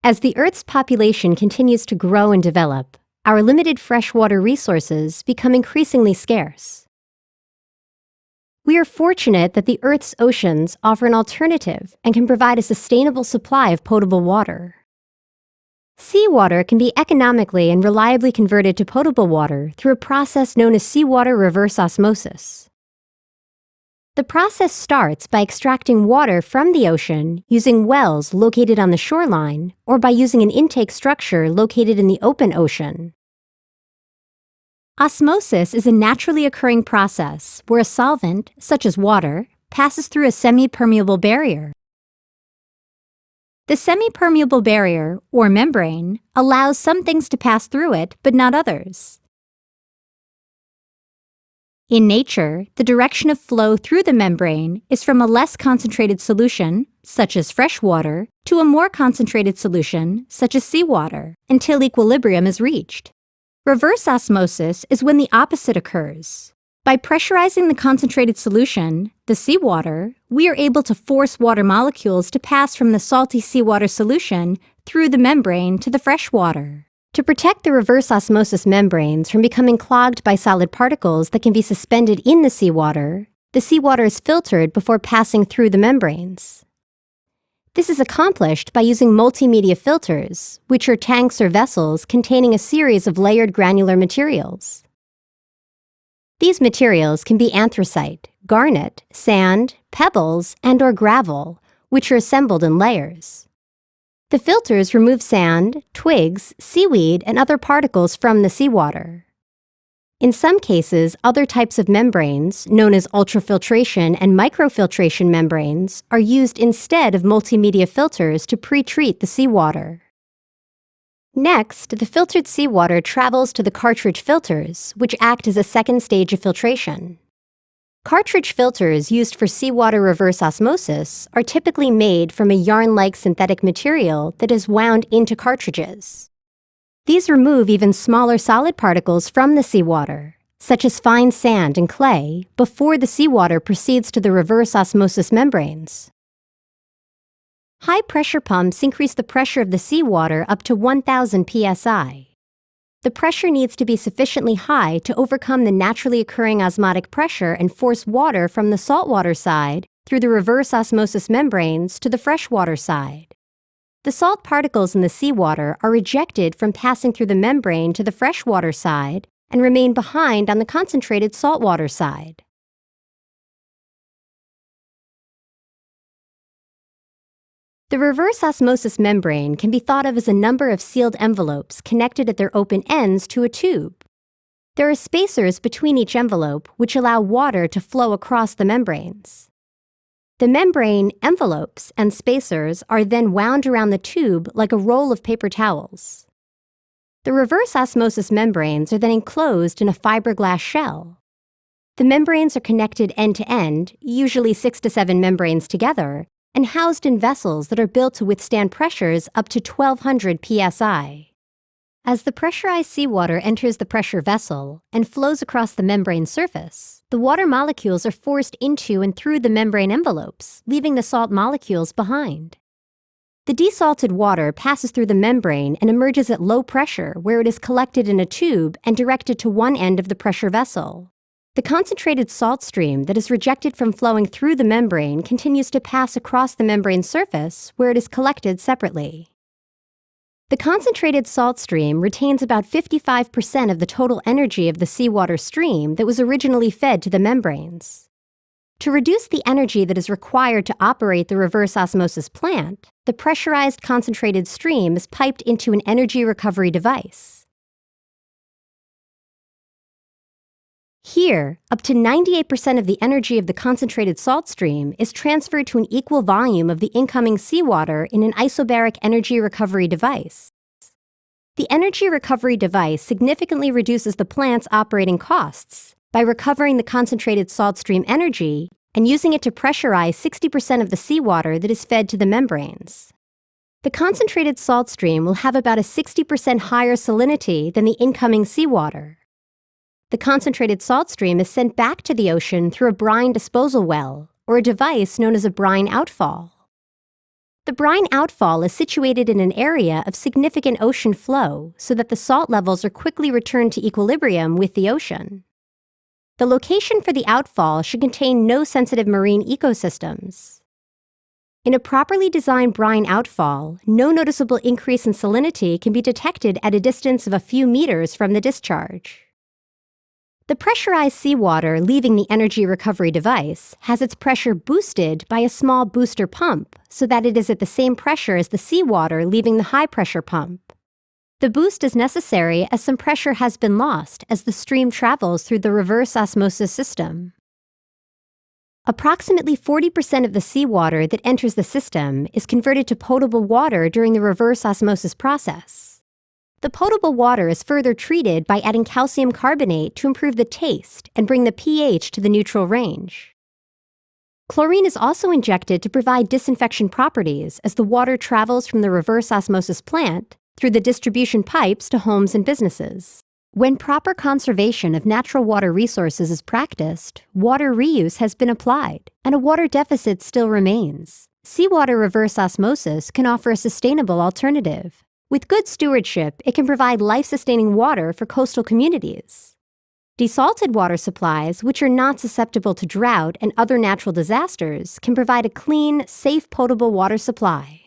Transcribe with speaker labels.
Speaker 1: As the Earth's population continues to grow and develop, our limited freshwater resources become increasingly scarce. We are fortunate that the Earth's oceans offer an alternative and can provide a sustainable supply of potable water. Seawater can be economically and reliably converted to potable water through a process known as seawater reverse osmosis. The process starts by extracting water from the ocean using wells located on the shoreline or by using an intake structure located in the open ocean. Osmosis is a naturally occurring process where a solvent, such as water, passes through a semi-permeable barrier. The semi-permeable barrier, or membrane, allows some things to pass through it, but not others. In nature, the direction of flow through the membrane is from a less concentrated solution, such as fresh water, to a more concentrated solution, such as seawater, until equilibrium is reached. Reverse osmosis is when the opposite occurs. By pressurizing the concentrated solution, the seawater, we are able to force water molecules to pass from the salty seawater solution through the membrane to the fresh water. To protect the reverse osmosis membranes from becoming clogged by solid particles that can be suspended in the seawater is filtered before passing through the membranes. This is accomplished by using multimedia filters, which are tanks or vessels containing a series of layered granular materials. These materials can be anthracite, garnet, sand, pebbles, and/or gravel, which are assembled in layers. The filters remove sand, twigs, seaweed, and other particles from the seawater. In some cases, other types of membranes, known as ultrafiltration and microfiltration membranes, are used instead of multimedia filters to pre-treat the seawater. Next, the filtered seawater travels to the cartridge filters, which act as a second stage of filtration. Cartridge filters used for seawater reverse osmosis are typically made from a yarn-like synthetic material that is wound into cartridges. These remove even smaller solid particles from the seawater, such as fine sand and clay, before the seawater proceeds to the reverse osmosis membranes. High pressure pumps increase the pressure of the seawater up to 1,000 psi. The pressure needs to be sufficiently high to overcome the naturally occurring osmotic pressure and force water from the saltwater side through the reverse osmosis membranes to the freshwater side. The salt particles in the seawater are rejected from passing through the membrane to the freshwater side and remain behind on the concentrated saltwater side. The reverse osmosis membrane can be thought of as a number of sealed envelopes connected at their open ends to a tube. There are spacers between each envelope which allow water to flow across the membranes. The membrane envelopes and spacers are then wound around the tube like a roll of paper towels. The reverse osmosis membranes are then enclosed in a fiberglass shell. The membranes are connected end to end, usually 6 to 7 membranes together, and housed in vessels that are built to withstand pressures up to 1,200 psi. As the pressurized seawater enters the pressure vessel and flows across the membrane surface, the water molecules are forced into and through the membrane envelopes, leaving the salt molecules behind. The desalted water passes through the membrane and emerges at low pressure, where it is collected in a tube and directed to one end of the pressure vessel. The concentrated salt stream that is rejected from flowing through the membrane continues to pass across the membrane surface, where it is collected separately. The concentrated salt stream retains about 55% of the total energy of the seawater stream that was originally fed to the membranes. To reduce the energy that is required to operate the reverse osmosis plant, the pressurized concentrated stream is piped into an energy recovery device. Here, up to 98% of the energy of the concentrated salt stream is transferred to an equal volume of the incoming seawater in an isobaric energy recovery device. The energy recovery device significantly reduces the plant's operating costs by recovering the concentrated salt stream energy and using it to pressurize 60% of the seawater that is fed to the membranes. The concentrated salt stream will have about a 60% higher salinity than the incoming seawater. The concentrated salt stream is sent back to the ocean through a brine disposal well, or a device known as a brine outfall. The brine outfall is situated in an area of significant ocean flow so that the salt levels are quickly returned to equilibrium with the ocean. The location for the outfall should contain no sensitive marine ecosystems. In a properly designed brine outfall, no noticeable increase in salinity can be detected at a distance of a few meters from the discharge. The pressurized seawater leaving the energy recovery device has its pressure boosted by a small booster pump so that it is at the same pressure as the seawater leaving the high-pressure pump. The boost is necessary as some pressure has been lost as the stream travels through the reverse osmosis system. Approximately 40% of the seawater that enters the system is converted to potable water during the reverse osmosis process. The potable water is further treated by adding calcium carbonate to improve the taste and bring the pH to the neutral range. Chlorine is also injected to provide disinfection properties as the water travels from the reverse osmosis plant through the distribution pipes to homes and businesses. When proper conservation of natural water resources is practiced, water reuse has been applied, and a water deficit still remains. Seawater reverse osmosis can offer a sustainable alternative. With good stewardship, it can provide life-sustaining water for coastal communities. Desalted water supplies, which are not susceptible to drought and other natural disasters, can provide a clean, safe potable water supply.